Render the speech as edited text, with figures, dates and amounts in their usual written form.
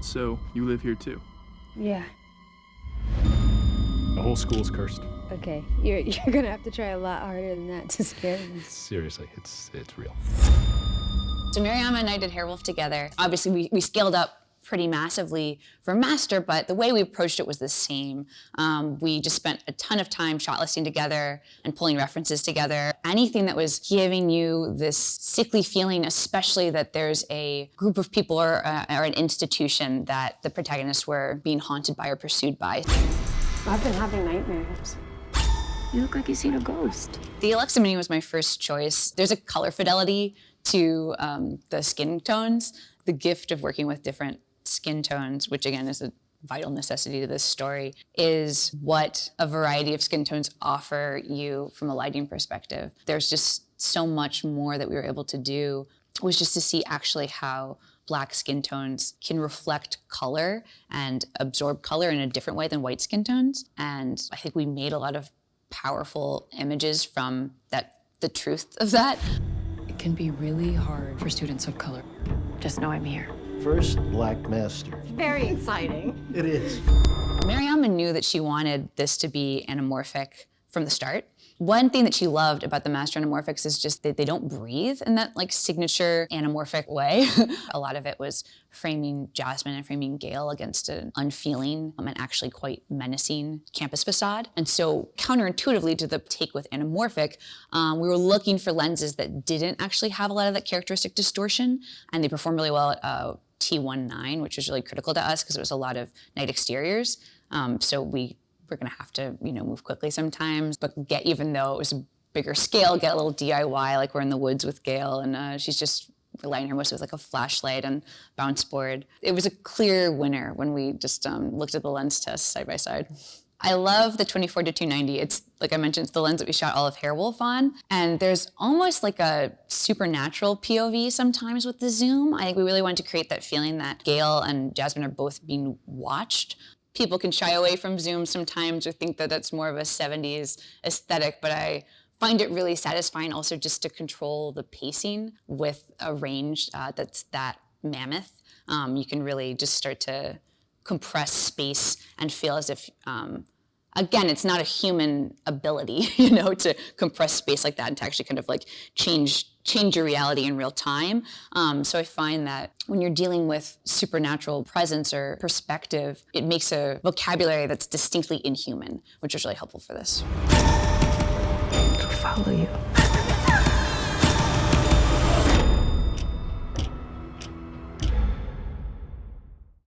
So, you live here too? Yeah. The whole school's cursed. Okay, you're gonna have to try a lot harder than that to scare me. Seriously, it's real. So Mariama and I did Hairwolf together. Obviously, we scaled up pretty massively for Master, but the way we approached it was the same. We just spent a ton of time shot listing together and pulling references together. Anything that was giving you this sickly feeling, especially that there's a group of people or an institution that the protagonists were being haunted by or pursued by. I've been having nightmares. You look like you've seen a ghost. The Alexamine was my first choice. There's a color fidelity to the skin tones. The gift of working with different skin tones, which again is a vital necessity to this story, is what a variety of skin tones offer you from a lighting perspective. There's just so much more that we were able to do, was just to see actually how Black skin tones can reflect color and absorb color in a different way than white skin tones. And I think we made a lot of powerful images from that, the truth of that. It can be really hard for students of color. Just know I'm here. First Black Master. Very exciting. It is. Mariama knew that she wanted this to be anamorphic from the start. One thing that she loved about the Master Anamorphics is just that they don't breathe in that like signature anamorphic way. A lot of it was framing Jasmine and framing Gale against an unfeeling and actually quite menacing campus facade. And so counterintuitively to the take with anamorphic, we were looking for lenses that didn't actually have a lot of that characteristic distortion, and they perform really well at T19, which was really critical to us because it was a lot of night exteriors. So we're gonna have to, move quickly sometimes, but even though it was a bigger scale, get a little DIY, like we're in the woods with Gail, and she's just lighting her mostly with like a flashlight and bounce board. It was a clear winner when we just looked at the lens tests side by side. I love the 24-290. It's, like I mentioned, it's the lens that we shot all of Hairwolf on. And there's almost like a supernatural POV sometimes with the zoom. I think we really wanted to create that feeling that Gail and Jasmine are both being watched. People can shy away from zoom sometimes or think that that's more of a 70s aesthetic, but I find it really satisfying also just to control the pacing with a range that's that mammoth. You can really just start to compress space and feel as if, again, it's not a human ability, to compress space like that and to actually kind of like change your reality in real time. So I find that when you're dealing with supernatural presence or perspective, it makes a vocabulary that's distinctly inhuman, which is really helpful for this. I'll follow you.